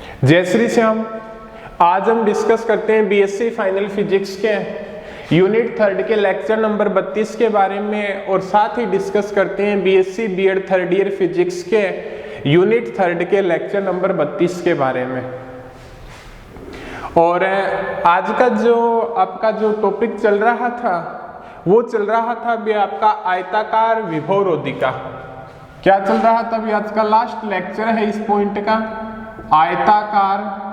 जय श्री श्याम। आज हम डिस्कस करते हैं बीएससी फाइनल फिजिक्स के यूनिट 3 के लेक्चर नंबर 32 के बारे में, और साथ ही डिस्कस करते हैं BSc BEd 3rd year physics के यूनिट 3 के लेक्चर नंबर 32 के बारे में। और आज का जो आपका जो टॉपिक चल रहा था वो चल रहा था भी आपका आयताकार विभवरोधिका। क्या चल रहा था भी? आज का लास्ट लेक्चर है इस पॉइंट का, आयताकार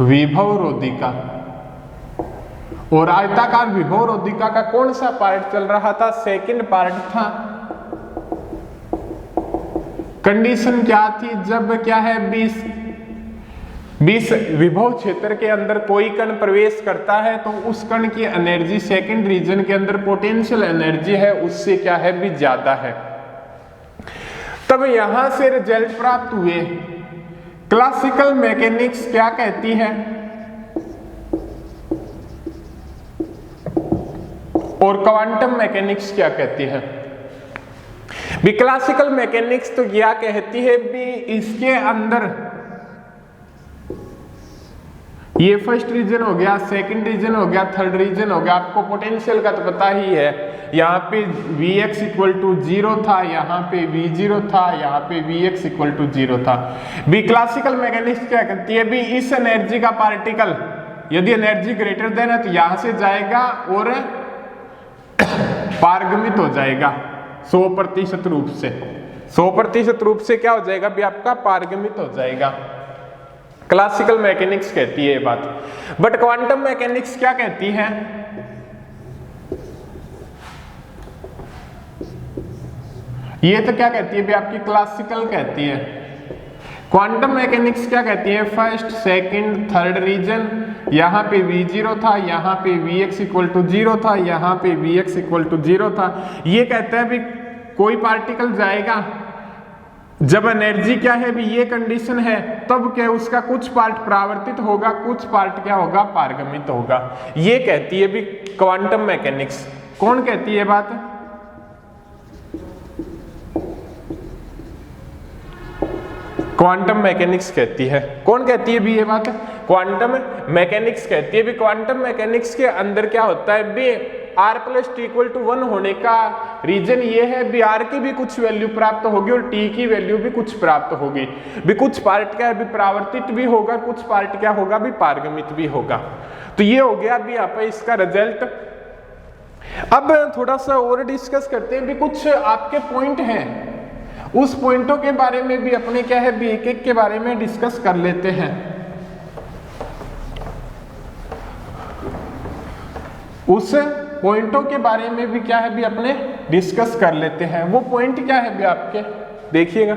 विभवरोधिका। और आयताकार विभवरोधिका का कौन सा पार्ट चल रहा था? सेकंड पार्ट था। कंडीशन क्या थी? जब क्या है 20 विभव क्षेत्र के अंदर कोई कण प्रवेश करता है तो उस कण की एनर्जी सेकंड रीजन के अंदर पोटेंशियल एनर्जी है उससे क्या है भी ज्यादा है। तब यहां से रिजल्ट प्राप्त हुए। क्लासिकल मैकेनिक्स क्या कहती है और क्वांटम मैकेनिक्स क्या कहती है? भी क्लासिकल मैकेनिक्स तो क्या कहती है भी इसके अंदर ये फर्स्ट रीजन हो गया, सेकंड रीजन हो गया, थर्ड रीजन हो गया। आपको पोटेंशियल का तो पता ही है, यहाँ पे Vx इक्वल टू 0 था, यहाँ पे V0 था, यहाँ पे Vx इक्वल टू 0 था। भी क्लासिकल मैकेनिक्स क्या कहती है भी इस एनर्जी का पार्टिकल यदि एनर्जी ग्रेटर देन है तो यहाँ से जाएगा और पारगमित हो जाएगा 100% रूप से। 100% रूप से क्या हो जाएगा भी आपका पारगमित हो जाएगा। क्लासिकल मैकेनिक्स कहती है ये बात। बट क्वांटम मैकेनिक्स क्या कहती है? ये तो क्या कहती है भी आपकी क्लासिकल कहती है। क्वांटम मैकेनिक्स क्या कहती है? फर्स्ट सेकंड थर्ड रीजन, यहाँ पे V0 था, यहाँ पे Vx इक्वल टू 0 था, यहाँ पे Vx इक्वल टू 0 था। ये कहता है भी कोई पार्टिकल जाएगा जब एनर्जी क्या है भी ये कंडीशन है तब क्या उसका कुछ पार्ट परावर्तित होगा, कुछ पार्ट क्या होगा पारगमित होगा। ये कहती है भी क्वांटम मैकेनिक्स। कौन कहती है बात? क्वांटम मैकेनिक्स कहती है। कौन कहती है भी ये बात? क्वांटम मैकेनिक्स कहती है भी क्वांटम मैकेनिक्स के अंदर क्या होता है भी r plus T equal to 1 होने का रीजन ये है भी r की भी कुछ वैल्यू प्राप्त होगी और t की वैल्यू भी कुछ प्राप्त होगी। भी कुछ पार्ट क्या है भी परावर्तित भी होगा, कुछ पार्ट क्या होगा भी पारगमित भी होगा। तो ये हो गया भी यहाँ पे इसका रिजल्ट। अब थोड़ा सा और डिस्कस करते हैं भी कुछ आपके पॉइंट हैं, उस पॉइंटों के बारे में भी अपने क्या है भी एक एक के बारे में डिस्कस कर लेते हैं। उस पॉइंटों के बारे में भी क्या है भी अपने डिस्कस कर लेते हैं। वो पॉइंट क्या है भी आपके देखिएगा।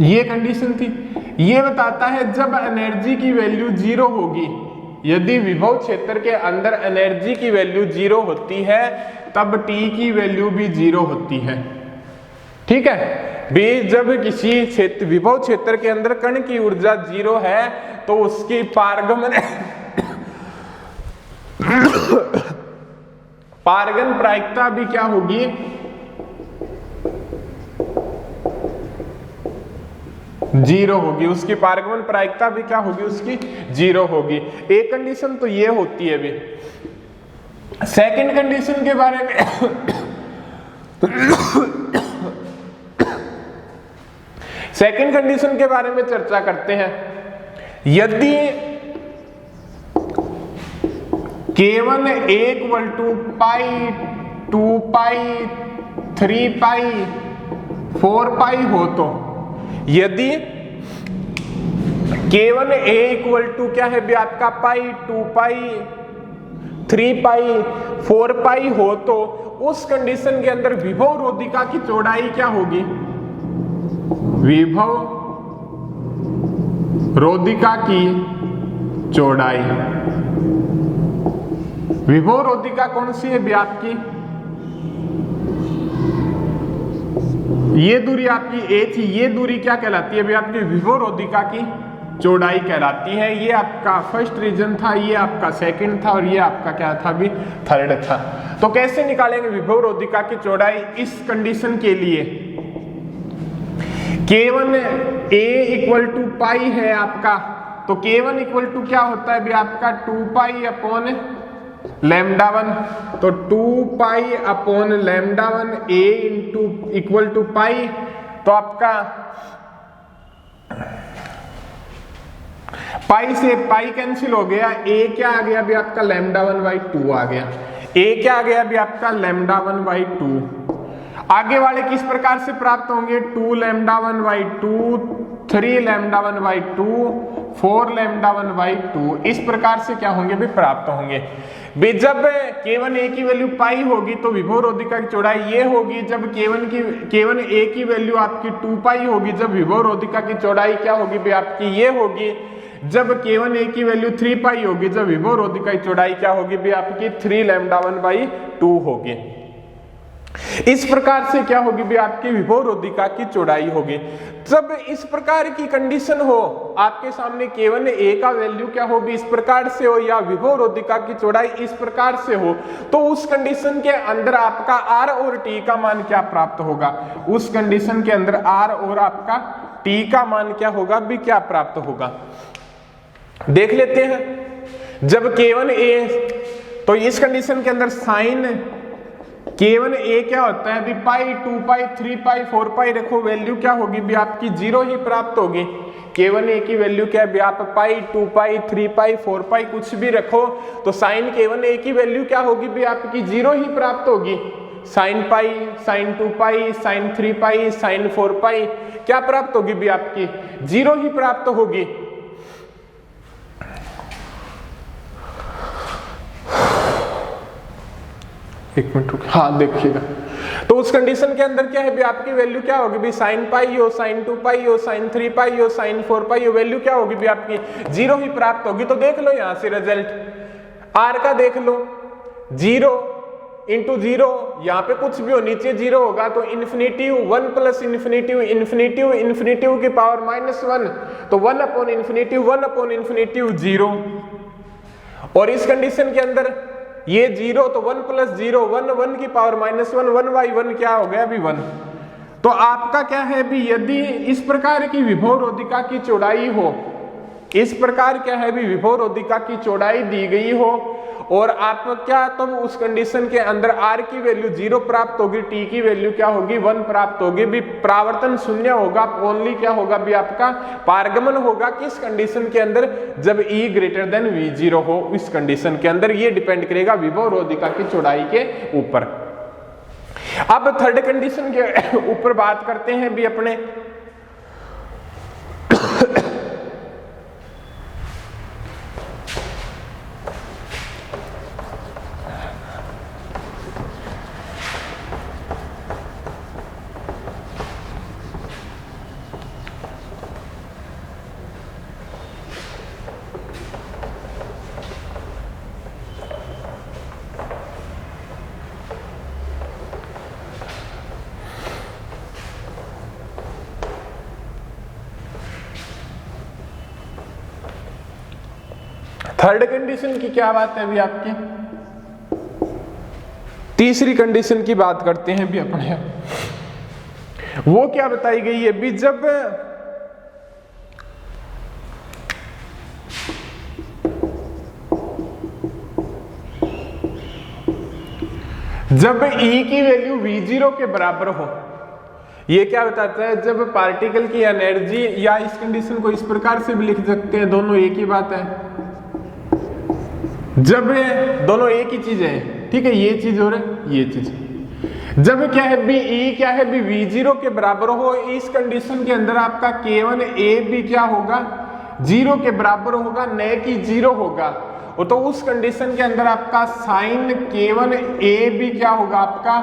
ये कंडीशन थी, ये बताता है जब एनर्जी की वैल्यू 0 होगी, यदि विभव क्षेत्र के अंदर एनर्जी की वैल्यू 0 होती है तब t की वैल्यू भी 0 होती है। ठीक है भी जब किसी क्षेत्र विभव क्षेत्र के अंदर कण की ऊर्जा 0 है तो उसकी पारगमन पारगमन प्रायिकता भी क्या होगी? 0 होगी। उसकी पारगमन प्रायिकता भी क्या होगी? उसकी 0 होगी। एक कंडीशन तो ये होती है भी। सेकंड कंडीशन के बारे में सेकंड कंडीशन के बारे में चर्चा करते हैं। यदि केवल 1 इक्वल टू पाई 2 पाई 3 पाई 4 पाई हो तो, यदि केवल a इक्वल टू क्या है भी आपका पाई 2 पाई 3 पाई 4 पाई हो तो उस कंडीशन के अंदर विभव रोधिका की चौड़ाई क्या होगी? विभव रोधिका की चौड़ाई। विभव रोधिका कौन सी है भी आपकी? ये दूरी आपकी a थी, ये दूरी क्या कहलाती है? अभी आपकी विभव रोधिका की चौड़ाई कहलाती है। ये आपका फर्स्ट रीजन था, ये आपका सेकंड था और ये आपका क्या था अभी थर्ड था। तो कैसे निकालेंगे विभव रोधिका की चौड़ाई इस कंडीशन के लिए? K1 A इक्वल टू पाई है आपका, तो K1 इक्वल टू क्या होता है अभी आपका 2 पाई अपॉन लैम्डा 1, तो 2 pi upon lambda 1 A into equal to pi, तो आपका पाई से पाई कैंसिल हो गया, A क्या आ गया अभी आपका लैम्डा 1/2 आ गया, A क्या आ गया अभी आपका लैम्डा 1/2। आगे वाले किस प्रकार से प्राप्त होंगे? 2 लैम्डा 1/2, 3 लैम्डा 1/2, 4 लैम्डा 1/2, इस प्रकार से क्या होंगे भी प्राप्त होंगे। जब K1 A की वैल्यू पाई होगी तो विभव रोधिका की चौड़ाई ये होगी। जब K1 A की वैल्यू आपकी 2 पाई होगी, जब विभव रोधिका की चौड़ाई क्या होगी भी आपकी ये होगी। जब K1 A की वैल्यू 3 पाई होगी, जब विभव रोधिका की चौड़ाई क्या होगी भी आपकी 3 लैम्डा 1/2 होगी। इस प्रकार से क्या होगी भी आपकी विभव रोधिका की चौड़ाई होगी। जब इस प्रकार की कंडीशन हो, आपके सामने K1 A का वैल्यू क्या हो भी इस प्रकार से हो या विभव रोधिका की चौड़ाई इस प्रकार से हो, तो उस कंडीशन के अंदर आपका R और T का मान क्या प्राप्त होगा? उस कंडीशन के अंदर R और आपका T का मान क्या होगा भी क्या प्राप्त होगा, देख लेते हैं। जब K1 A, तो इस कंडीशन के अंदर साइन K1 A क्या होता है अभी पाई, 2 पाई, 3 पाई, 4 पाई, देखो वैल्यू क्या होगी भी आपकी 0 ही प्राप्त होगी। K1 A की वैल्यू क्या है भी आप पाई, 2 पाई, 3 पाई, 4 पाई कुछ भी रखो, तो साइन K1 A की वैल्यू क्या होगी भी आपकी 0 ही प्राप्त होगी। साइन पाई, साइन 2 पाई, साइन 3 पाई, साइन 4 पाई क्या प्राप्त होगी भी आपकी 0 ही प्राप्त होगी। एक मिनट रुकिए, हाँ देखिएगा। तो उस कंडीशन के अंदर क्या है भी आपकी वैल्यू क्या होगी भी साइन पाई हो, साइन 2 पाई हो, साइन 3 पाई हो, साइन 4 पाई हो, वैल्यू क्या होगी भी आपकी 0 ही प्राप्त होगी। तो देख लो यहां से रिजल्ट आर का देख लो, 0 इंटू 0, यहाँ पे कुछ भी हो नीचे 0 होगा, तो infinitive 1 plus infinitive infinitive infinitive की पावर -1, तो 1 अपॉन इन्फिनिटिव 1 अपॉन इन्फिनिटिव 0। और इस कंडीशन के अंदर ये 0 तो 1 प्लस 0 1 1 की पावर -1 1/1 क्या हो गया अभी 1। तो आपका क्या है भी यदि इस प्रकार की विभव रोधिका की चौड़ाई हो, इस प्रकार क्या है भी विभव रोधिका की चौड़ाई दी गई हो और आप क्या तब उस कंडीशन के अंदर R की वैल्यू 0 प्राप्त होगी, T की वैल्यू क्या होगी 1 प्राप्त होगी भी, परावर्तन शून्य होगा, ओनली क्या होगा भी आपका पारगमन होगा। किस कंडीशन के अंदर? जब E ग्रेटर देन V0 हो, इस कंडीशन के अंदर ये डिपेंड करेगा विभव रोधिका की चौड़ाई के ऊपर। अब थर्ड कंडीशन के ऊपर बात करते हैं भी अपने। थर्ड कंडीशन की क्या बात है अभी आपकी? तीसरी कंडीशन की बात करते हैं भी अपने। वो क्या बताई गई है भी, जब E की वैल्यू V0 के बराबर हो, ये क्या बताता है जब पार्टिकल की एनर्जी, या इस कंडीशन को इस प्रकार से भी लिख सकते हैं, दोनों एक ही बात है, जब दोनों एक ही चीज है, ठीक है, ये चीज और ये चीज, जब क्या है भी E क्या है भी V0 के बराबर हो, इस कंडीशन के अंदर आपका K1 A भी क्या होगा 0 के बराबर होगा, न कि 0 होगा। तो उस कंडीशन के अंदर आपका साइन K1 A भी क्या होगा आपका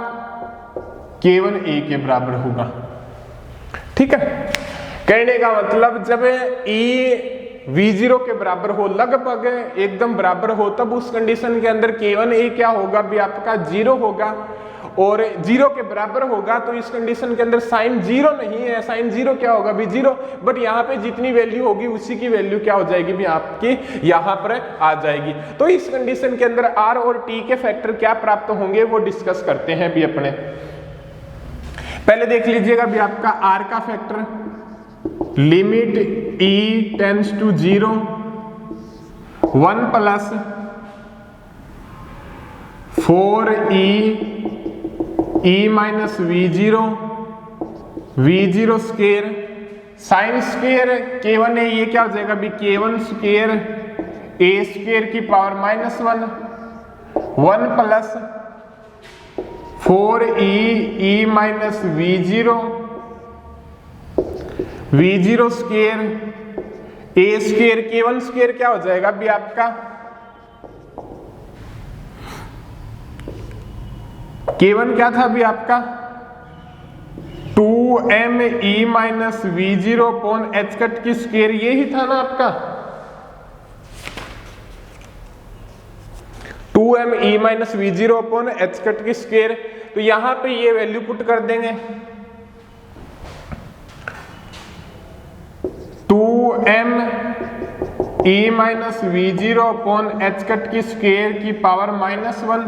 K1 A के बराबर होगा। ठीक है, कहने का मतलब जब E V0 के बराबर हो, लगभग एकदम बराबर हो, तब उस कंडीशन के अंदर K1 A क्या होगा भी आपका 0 होगा। और 0 के बराबर होगा, तो इस कंडीशन के अंदर साइन 0 नहीं है, साइन 0 क्या होगा भी 0, बट यहाँ पे जितनी वैल्यू होगी उसी की वैल्यू क्या हो जाएगी भी आपकी यहाँ पर आ जाएगी। तो इस कंडीशन के अंदर r और t के फैक्टर क्या प्राप्त होंगे वो डिस्कस करते हैं भी अपने। पहले देख लीजिएगा भी आपका r का factor, limit e tends to 0 1 plus 4e e minus v0 square sine square k1 है, ये क्या हो जाएगा भी k1 स्केयर a स्केयर की power -1 1 plus 4e e minus v0 square a square k1 square क्या हो जाएगा भी आपका k1 क्या था भी आपका 2m e minus v0 upon h cut की स्केयर, ये ही था ना आपका 2m e minus v0 upon h cut की स्केयर। तो यहां पे ये वैल्यू पुट कर देंगे 2m e minus v0 upon h cut की स्केयर की पावर -1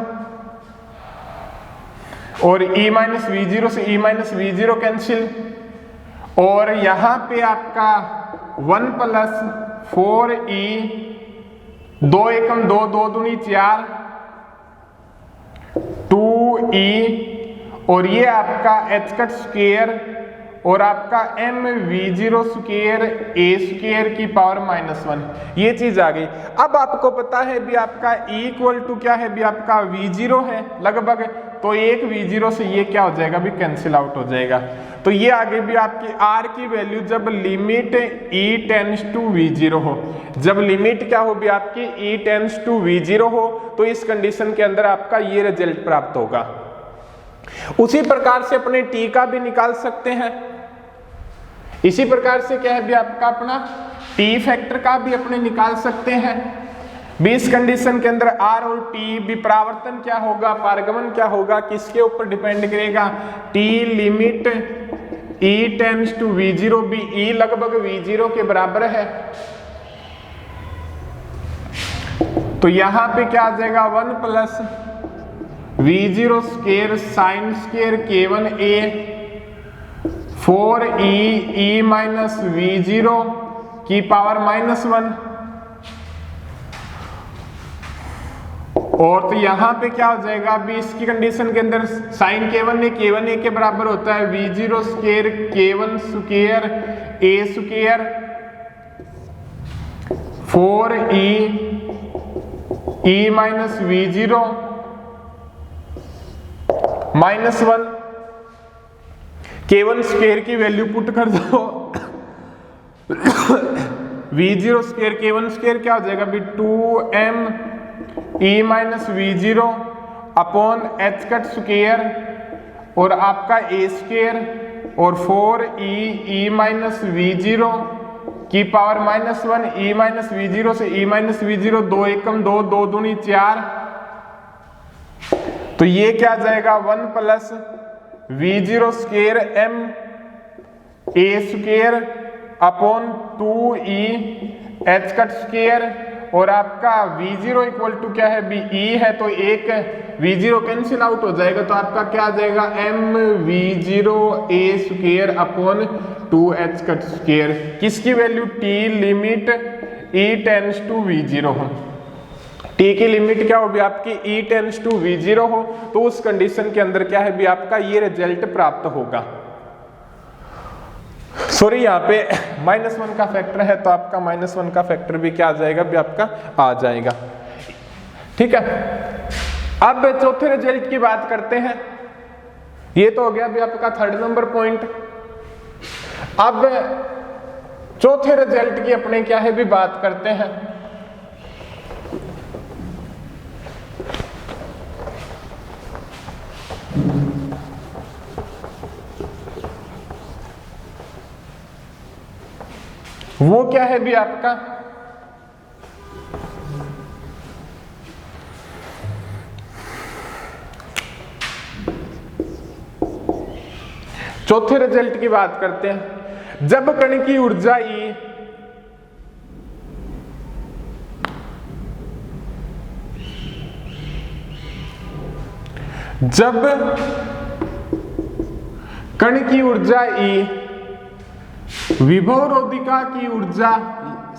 और e माइनस v0 से e माइनस v0 कैंसिल, और यहां पे आपका 1 प्लस 4e 2 एकम 2 2 दूनी 4 2e और ये आपका h कट स्केयर और आपका m v0 square a square की पावर -1, ये चीज आ गई। अब आपको पता है भी आपका e इक्वल टू क्या है भी आपका v0 है लगभग, तो एक v0 से ये क्या हो जाएगा भी कैंसिल आउट हो जाएगा। तो ये आ गई भी आपकी r की वैल्यू जब limit e tends to v0 हो, जब लिमिट क्या हो भी आपकी e टेंड्स टू v0 हो, तो इस कंडीशन के अंदर आपका ये रिजल्ट प्राप्त होगा। उसी प्रकार से अपने t का भी निकाल सकते हैं, इसी प्रकार से क्या है भी आपका अपना t फैक्टर का भी अपने निकाल सकते हैं। 20 कंडीशन के अंदर r और t विपरावर्तन क्या होगा, पारगमन क्या होगा, किसके ऊपर डिपेंड करेगा, t limit e tends to v0 भी e लगभग v0 के बराबर है, तो यहां पे क्या आ जाएगा 1 plus v0 square sine square k1a 4e e minus v0 की पावर -1, और तो यहां पे क्या हो जाएगा अभी इसकी कंडीशन के अंदर साइन k1a के बराबर होता है v0 square k1 square a square 4e e minus v0 -1, k1 square की वैल्यू पुट कर दो v0 स्केयर k1 स्केयर क्या हो जाएगा भी 2m e minus v0 upon h cut square और आपका a स्केयर और 4e e माइनस v0 की पावर -1 e माइनस v0 से e माइनस v0 2 एकम 2 2 दूनी 4, तो ये क्या आ जाएगा 1 plus v0 square m a square upon 2e h cut square, और आपका v0 इक्वल टू क्या है भी e है, तो एक v0 कैंसिल आउट हो जाएगा, तो आपका क्या आ जाएगा m v0 a square upon 2h cut square, किसकी value t limit e tends to v0 हो, t की लिमिट क्या होगी आपकी e टेंड्स टू v0 हो, तो उस कंडीशन के अंदर क्या है भी आपका ये रिजल्ट प्राप्त होगा। सॉरी यहाँ पे -1 का फैक्टर है, तो आपका -1 का फैक्टर भी क्या आ जाएगा भी आपका आ जाएगा। ठीक है, अब चौथे रिजल्ट की बात करते हैं। ये तो हो गया भी आपका 3rd नंबर पॉइंट। अब चौथे रिजल्ट की अपने क्या है भी बात करते हैं। वो क्या है भी आपका चौथे रिजल्ट की बात करते हैं। जब कण की ऊर्जा E जब कण की ऊर्जा E विभव रोधिका की ऊर्जा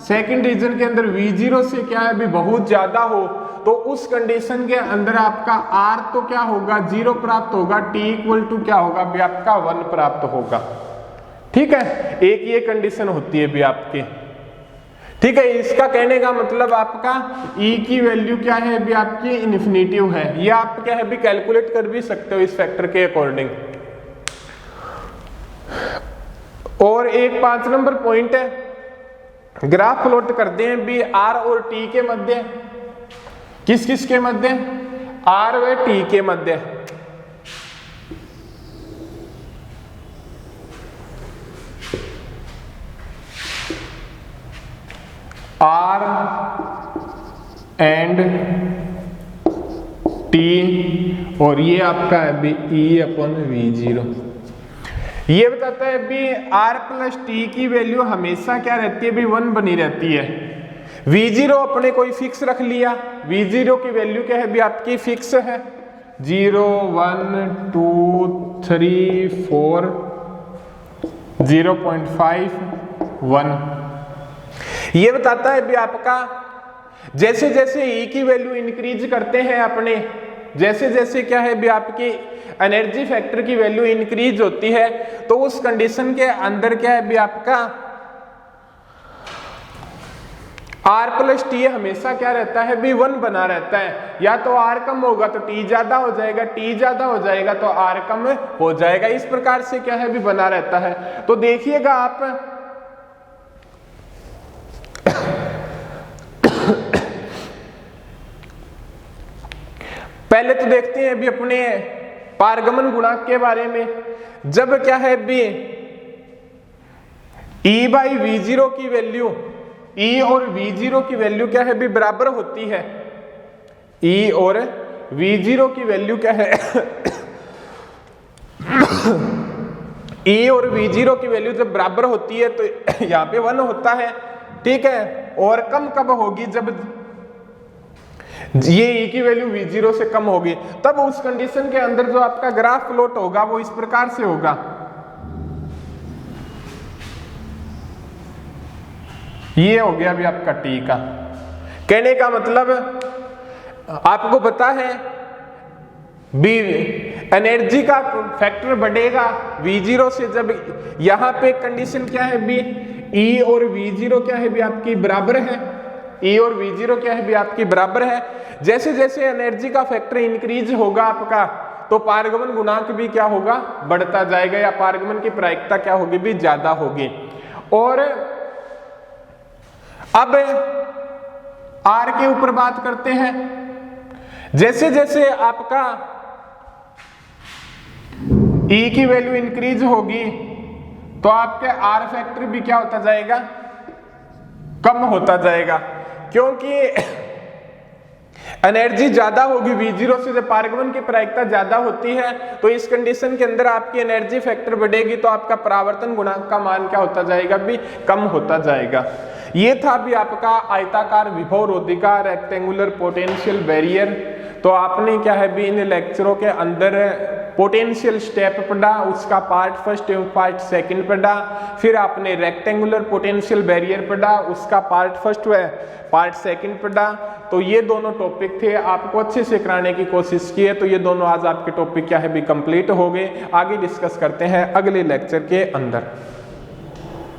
सेकंड रीजन के अंदर V0 से क्या है भी बहुत ज्यादा हो, तो उस कंडीशन के अंदर आपका R तो क्या होगा 0 प्राप्त होगा, T इक्वल टू क्या होगा भी आपका 1 प्राप्त होगा। ठीक है, एक ये कंडीशन होती है भी आपकी। ठीक है, इसका कहने का मतलब आपका E की वैल्यू क्या है भी आपकी इन्फिनिटिव है। ये आप क्या है भी कैलकुलेट कर भी सकते हो इस फैक्टर के अकॉर्डिंग। और एक 5 नंबर पॉइंट है, ग्राफ प्लॉट करते हैं भी R और T के मध्य। किस किस के मध्य? R व T के मध्य। R एंड T और ये आपका है भी E/V0। ये बताता है भी R प्लस T की वैल्यू हमेशा क्या रहती है भी 1 बनी रहती है। V0 अपने कोई फिक्स रख लिया, V0 की वैल्यू क्या है भी आपकी फिक्स है 0 1 2 3 4 0.5 1। ये बताता है भी आपका जैसे जैसे E की वैल्यू इंक्रीज करते हैं अपने, जैसे जैसे क्या है भी आपकी एनर्जी फैक्टर की वैल्यू इंक्रीज होती है, तो उस कंडीशन के अंदर क्या है भी आपका R प्लस T हमेशा क्या रहता है भी 1 बना रहता है। या तो R कम होगा तो T ज्यादा हो जाएगा, T ज्यादा हो जाएगा तो R कम हो जाएगा। इस प्रकार से क्या है भी बना रहता है। तो देखिएगा आप पहले तो देखते हैं अभी अपने पारगमन गुणांक के बारे में। जब क्या है भी E/V0 की वैल्यू, E और V0 की वैल्यू क्या है भी बराबर होती है, E और V0 की वैल्यू क्या है E और V0 की वैल्यू जब बराबर होती है तो यहाँ पे 1 होता है। ठीक है, और कम कब होगी जब ये E की वैल्यू V0 से कम होगी, तब उस कंडीशन के अंदर जो आपका ग्राफ प्लॉट होगा वो इस प्रकार से होगा। ये हो गया अभी आपका T का। कहने का मतलब आपको पता है भी एनर्जी का फैक्टर बढ़ेगा V0 से, जब यहां पे कंडीशन क्या है भी E और V0 क्या है भी आपकी बराबर है, E और V0 क्या है भी आपकी बराबर है। जैसे जैसे एनर्जी का फैक्टर इंक्रीज होगा आपका, तो पारगमन गुणांक भी क्या होगा बढ़ता जाएगा, या पारगमन की प्रायिकता क्या होगी भी ज्यादा होगी। और अब R के ऊपर बात करते हैं। जैसे जैसे आपका E की वैल्यू इंक्रीज होगी तो आपके R फैक्टर भी क्या होता जाएगा, कम होता जाएगा, क्योंकि एनर्जी ज्यादा होगी V0 से। जब पारगमन की प्रायिकता ज्यादा होती है तो इस कंडीशन के अंदर आपकी एनर्जी फैक्टर बढ़ेगी, तो आपका परावर्तन गुणांक का मान क्या होता जाएगा भी कम होता जाएगा। ये था भी आपका आयताकार विभव रोधिका रेक्टेंगुलर पोटेंशियल बैरियर। तो आपने क्या है भी इन लेक्चरों के अंदर पोटेंशियल स्टेप पढ़ा, उसका पार्ट फर्स्ट एवं पार्ट सेकंड पढ़ा, फिर आपने रेक्टेंगुलर पोटेंशियल बैरियर पढ़ा, उसका पार्ट फर्स्ट व पार्ट सेकंड पढ़ा। तो ये दोनों टॉपिक थे, आपको अच्छे से कराने की कोशिश की है। तो ये दोनों आज आपके टॉपिक क्या है भी कंप्लीट हो गए। आगे डिस्कस करते हैं अगले लेक्चर के अंदर।